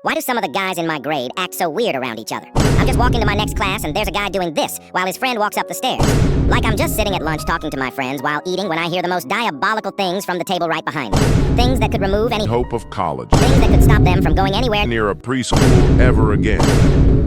Why do some of the guys in my grade act so weird around each other? I'm just walking to my next class and there's a guy doing this while his friend walks up the stairs. Like I'm just sitting at lunch talking to my friends while eating when I hear the most diabolical things from the table right behind me. Things that could remove any hope of college. Things that could stop them from going anywhere near a preschool ever again.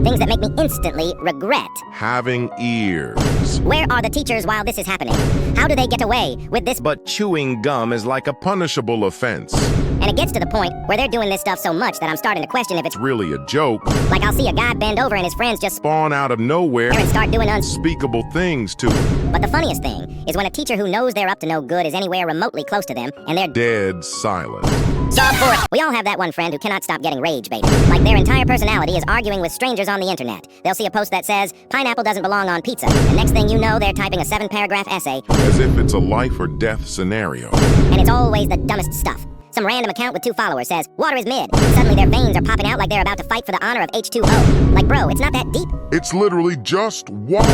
Things that make me instantly regret having ears. Where are the teachers while this is happening? How do they get away with this? But chewing gum is like a punishable offense. And it gets to the point where they're doing this stuff so much that I'm starting to question if it's really a joke. Like I'll see a guy bend over and his friends just spawn out of nowhere and start doing unspeakable things to him. But the funniest thing is when a teacher who knows they're up to no good is anywhere remotely close to them and they're dead silent. Sub for it. We all have that one friend who cannot stop getting rage baited. Like their entire personality is arguing with strangers on the internet. They'll see a post that says, pineapple doesn't belong on pizza. And next thing you know, they're typing a 7-paragraph essay. As if it's a life or death scenario. And it's always the dumbest stuff. Some random account with 2 followers says, water is mid. Suddenly their veins are popping out like they're about to fight for the honor of H2O. Like, bro, it's not that deep. It's literally just water.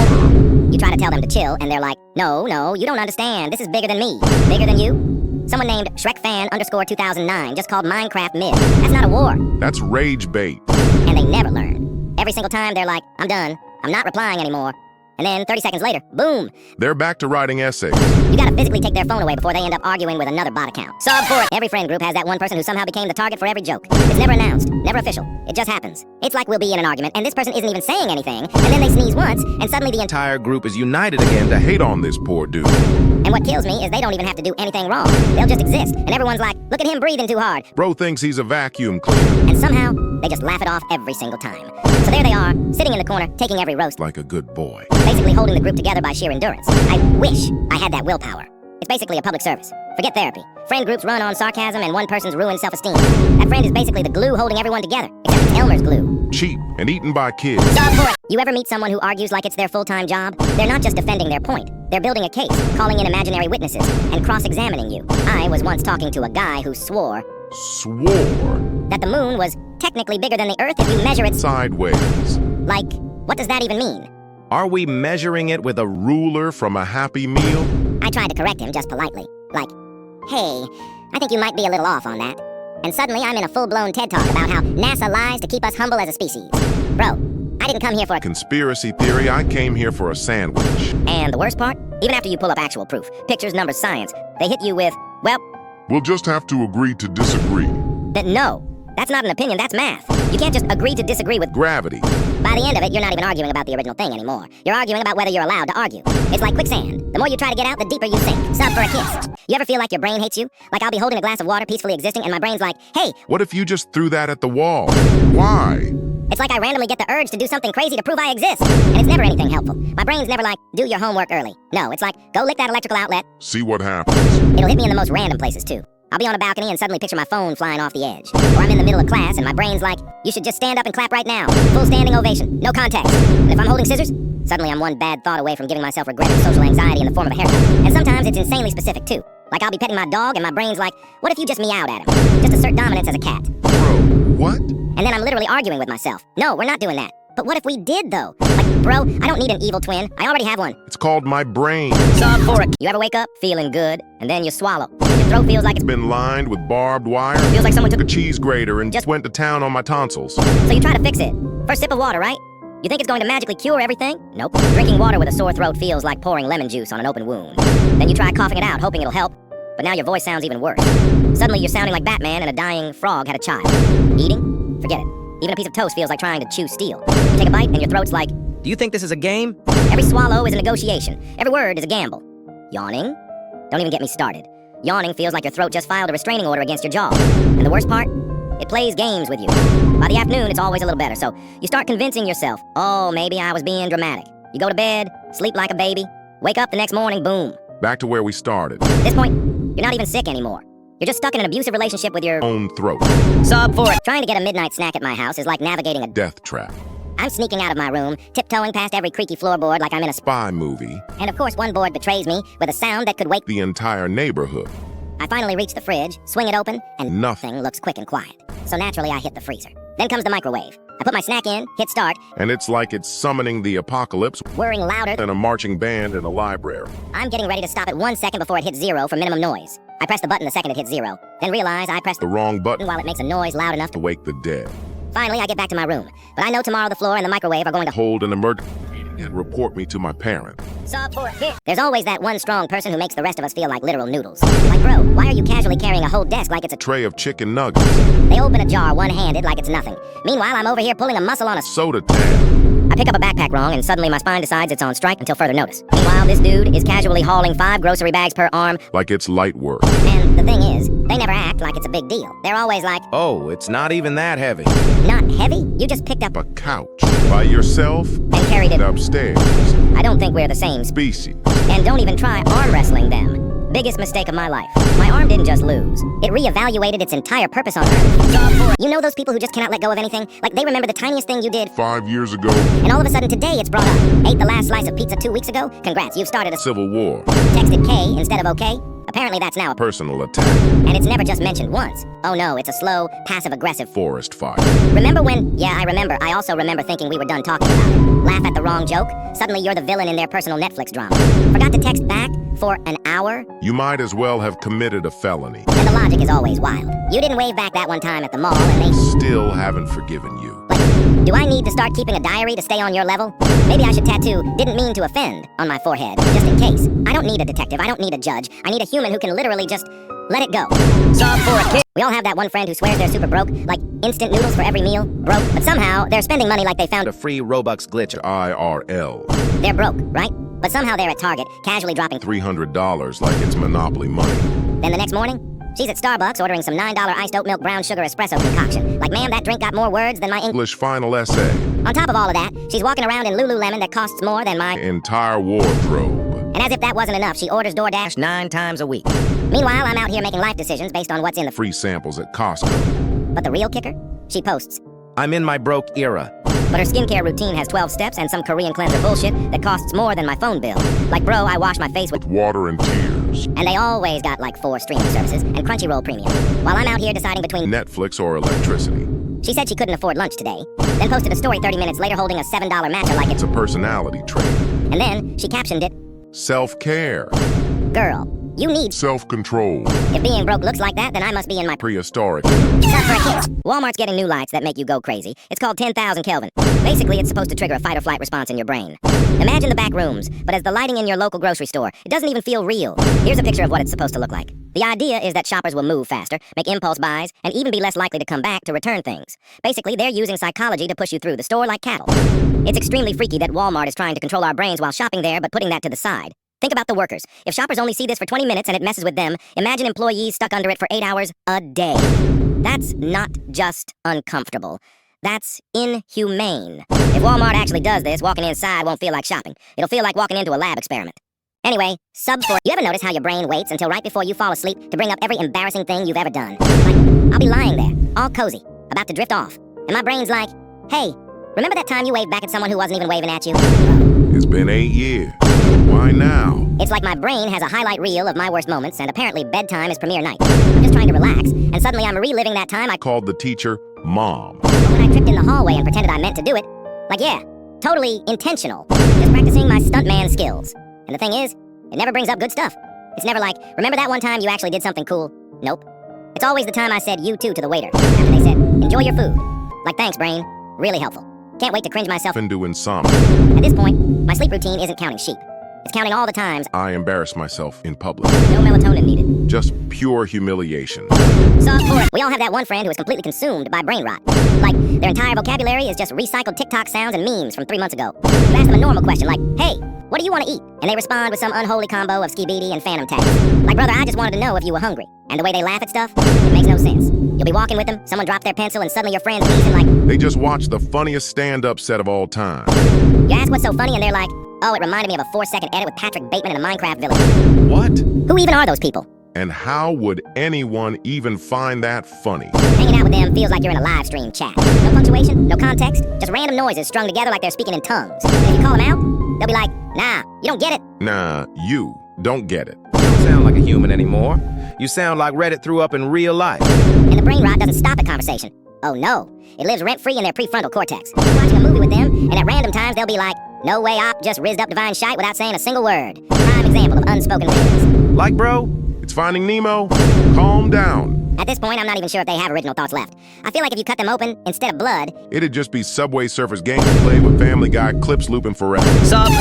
You try to tell them to chill, and they're like, no, you don't understand. This is bigger than me. Bigger than you? Someone named ShrekFan_2009 just called Minecraft mid. That's not a war. That's rage bait. And they never learn. Every single time they're like, I'm done. I'm not replying anymore. And then 30 seconds later, boom. They're back to writing essays. You gotta physically take their phone away before they end up arguing with another bot account. Sub for it. Every friend group has that one person who somehow became the target for every joke. It's never announced, never official. It just happens. It's like we'll be in an argument and this person isn't even saying anything, and then they sneeze once, and suddenly the entire group is united again to hate on this poor dude. And what kills me is they don't even have to do anything wrong. They'll just exist, and everyone's like, look at him breathing too hard. Bro thinks he's a vacuum cleaner. And somehow, they just laugh it off every single time. So there they are, sitting in the corner, taking every roast. Like a good boy. Basically holding the group together by sheer endurance. I wish I had that willpower. It's basically a public service. Forget therapy. Friend groups run on sarcasm and one person's ruined self-esteem. That friend is basically the glue holding everyone together, except it's Elmer's glue. Cheap and eaten by kids. Sub for it. You ever meet someone who argues like it's their full-time job? They're not just defending their point. They're building a case, calling in imaginary witnesses, and cross-examining you. I was once talking to a guy who swore that the moon was technically bigger than the Earth if you measure it sideways. Like, what does that even mean? Are we measuring it with a ruler from a Happy Meal? I tried to correct him just politely. Like, hey, I think you might be a little off on that. And suddenly I'm in a full-blown TED Talk about how NASA lies to keep us humble as a species. Bro, I didn't come here for a conspiracy theory. I came here for a sandwich. And the worst part? Even after you pull up actual proof, pictures, numbers, science, they hit you with, well, we'll just have to agree to disagree. No, that's not an opinion, that's math. You can't just agree to disagree with gravity. By the end of it, you're not even arguing about the original thing anymore. You're arguing about whether you're allowed to argue. It's like quicksand. The more you try to get out, the deeper you sink. Sub for a kiss. You ever feel like your brain hates you? Like I'll be holding a glass of water peacefully existing and my brain's like, hey. What if you just threw that at the wall? Why? It's like I randomly get the urge to do something crazy to prove I exist. And it's never anything helpful. My brain's never like, do your homework early. No, it's like, go lick that electrical outlet. See what happens. It'll hit me in the most random places too. I'll be on a balcony and suddenly picture my phone flying off the edge. Or I'm in the middle of class and my brain's like, you should just stand up and clap right now. Full standing ovation, no context. And if I'm holding scissors, suddenly I'm one bad thought away from giving myself regret and social anxiety in the form of a haircut. And sometimes it's insanely specific too. Like I'll be petting my dog and my brain's like, what if you just meowed at him? Just assert dominance as a cat. Bro, what? And then I'm literally arguing with myself. No, we're not doing that. But what if we did though? Like, bro, I don't need an evil twin. I already have one. It's called my brain. Sub for it. You ever wake up feeling good and then you swallow? Your throat feels like it's been lined with barbed wire. Feels like someone took a cheese grater and just went to town on my tonsils. So you try to fix it. First sip of water, right? You think it's going to magically cure everything? Nope. Drinking water with a sore throat feels like pouring lemon juice on an open wound. Then you try coughing it out, hoping it'll help. But now your voice sounds even worse. Suddenly you're sounding like Batman and a dying frog had a child. Eating? Forget it. Even a piece of toast feels like trying to chew steel. You take a bite and your throat's like, do you think this is a game? Every swallow is a negotiation. Every word is a gamble. Yawning? Don't even get me started. Yawning feels like your throat just filed a restraining order against your jaw. And the worst part? It plays games with you. By the afternoon, it's always a little better, so you start convincing yourself, oh, maybe I was being dramatic. You go to bed, sleep like a baby, wake up the next morning, boom. Back to where we started. At this point, you're not even sick anymore. You're just stuck in an abusive relationship with your own throat. Sub for it. Trying to get a midnight snack at my house is like navigating a death trap. I'm sneaking out of my room, tiptoeing past every creaky floorboard like I'm in a spy movie. And of course, one board betrays me with a sound that could wake the entire neighborhood. I finally reach the fridge, swing it open, and nothing looks quick and quiet. So naturally, I hit the freezer. Then comes the microwave. I put my snack in, hit start, and it's like it's summoning the apocalypse, whirring louder than a marching band in a library. I'm getting ready to stop it 1 second before it hits 0 for minimum noise. I press the button the second it hits 0, then realize I pressed the wrong button while it makes a noise loud enough to wake the dead. Finally, I get back to my room. But I know tomorrow the floor and the microwave are going to Hold an emergency and report me to my parent. There's always that one strong person who makes the rest of us feel like literal noodles. Like, bro, why are you casually carrying a whole desk like it's a Tray of chicken nuggets. They open a jar one-handed like it's nothing. Meanwhile, I'm over here pulling a muscle on a Soda tan. I pick up a backpack wrong, and suddenly my spine decides it's on strike until further notice. Meanwhile, this dude is casually hauling 5 grocery bags per arm. Like it's light work. And the thing is, they never act like it's a big deal. They're always like, Oh, it's not even that heavy. not heavy? You just picked up A couch. By yourself. and carried it. Upstairs. I don't think we're the same Species. And don't even try arm wrestling them. Biggest mistake of my life. My arm didn't just lose. It reevaluated its entire purpose on Earth. You know those people who just cannot let go of anything? Like they remember the tiniest thing you did, 5 years ago. and all of a sudden today it's brought up. Ate the last slice of pizza 2 weeks ago? Congrats, you've started a Civil war. texted K instead of okay? Apparently that's now a Personal attack. and it's never just mentioned once. Oh no, it's a slow, passive-aggressive. Forest fire. Remember when? Yeah, I remember. I also remember thinking we were done talking about it. Laugh at the wrong joke. Suddenly you're the villain in their personal Netflix drama. Forgot to text back for an hour? You might as well have committed a felony. And the logic is always wild. You didn't wave back that one time at the mall and they... Still haven't forgiven you. Like, do I need to start keeping a diary to stay on your level? Maybe I should tattoo "didn't mean to offend" on my forehead, just in case. I don't need a detective, I don't need a judge. I need a human who can literally just let it go. Solve for a kid. We all have that one friend who swears they're super broke, like instant noodles for every meal, broke. But somehow, they're spending money like they found A free Robux glitch. IRL. they're broke, right? But somehow they're at Target, casually dropping. $300 like it's Monopoly money. Then the next morning, she's at Starbucks ordering some $9 iced oat milk brown sugar espresso concoction. Like, ma'am, that drink got more words than my English. English final essay. On top of all of that, she's walking around in Lululemon that costs more than my... Entire wardrobe. And as if that wasn't enough, she orders DoorDash. 9 times a week. Meanwhile, I'm out here making life decisions based on what's in the... Free samples at Costco. But the real kicker? She posts. I'm in my broke era. But her skincare routine has 12 steps and some Korean cleanser bullshit that costs more than my phone bill. Like, bro, I wash my face with... Water and tears. And they always got like 4 streaming services and Crunchyroll Premium. While I'm out here deciding between... Netflix or electricity. She said she couldn't afford lunch today. Then posted a story 30 minutes later holding a $7 matcha like It's it. a personality trait. And then she captioned it, Self-care. "Girl, you need... Self-control. If being broke looks like that, then I must be in my... Prehistoric. Stop for a kiss. Walmart's getting new lights that make you go crazy. It's called 10,000 Kelvin. Basically, it's supposed to trigger a fight or flight response in your brain. Imagine the back rooms, but as the lighting in your local grocery store, it doesn't even feel real. Here's a picture of what it's supposed to look like. The idea is that shoppers will move faster, make impulse buys, and even be less likely to come back to return things. Basically, they're using psychology to push you through the store like cattle. It's extremely freaky that Walmart is trying to control our brains while shopping there, but putting that to the side. Think about the workers. If shoppers only see this for 20 minutes and it messes with them, imagine employees stuck under it for 8 hours a day. That's not just uncomfortable. That's inhumane. If Walmart actually does this, walking inside won't feel like shopping. It'll feel like walking into a lab experiment. Anyway, sub 4. You ever notice how your brain waits until right before you fall asleep to bring up every embarrassing thing you've ever done? Like, I'll be lying there, all cozy, about to drift off. And my brain's like, hey, remember that time you waved back at someone who wasn't even waving at you? It's been 8 years. Why now? It's like my brain has a highlight reel of my worst moments, and apparently bedtime is premiere night. I'm just trying to relax, and suddenly I'm reliving that time I Called the teacher Mom. when I tripped in the hallway and pretended I meant to do it. Like, yeah, totally intentional. Just practicing my stuntman skills. And the thing is, it never brings up good stuff. It's never like, remember that one time you actually did something cool? Nope. It's always the time I said you too to the waiter, after they said, enjoy your food. Like, thanks, brain. Really helpful. Can't wait to cringe myself. Into insomnia. At this point, my sleep routine isn't counting sheep. It's counting all the times I embarrass myself in public. no melatonin needed. Just pure humiliation. So, we all have that one friend who is completely consumed by brain rot. Like, their entire vocabulary is just recycled TikTok sounds and memes from 3 months ago. You ask them a normal question like, hey, what do you want to eat? And they respond with some unholy combo of skibidi and phantom text. Like, brother, I just wanted to know if you were hungry. And the way they laugh at stuff, it makes no sense. You'll be walking with them, someone dropped their pencil, and suddenly your friend's wheezing like... They just watched the funniest stand-up set of all time. You ask what's so funny, and they're like, oh, it reminded me of a 4-second edit with Patrick Bateman in a Minecraft village. What? Who even are those people? And how would anyone even find that funny? Hanging out with them feels like you're in a live stream chat. No punctuation, no context, just random noises strung together like they're speaking in tongues. And if you call them out, they'll be like, nah, you don't get it. Nah, you don't get it. You don't sound like a human anymore. You sound like Reddit threw up in real life. And the brain rot doesn't stop at conversation. Oh no, it lives rent-free in their prefrontal cortex. You're watching a movie with them, and at random times they'll be like, no way op, just rizzed up divine shite without saying a single word. Prime example of unspoken words. Like, bro, It's Finding Nemo. Calm down. At this point, I'm not even sure if they have original thoughts left. I feel like if you cut them open, instead of blood, It'd just be Subway Surfers gameplay with Family Guy clips looping forever. Sub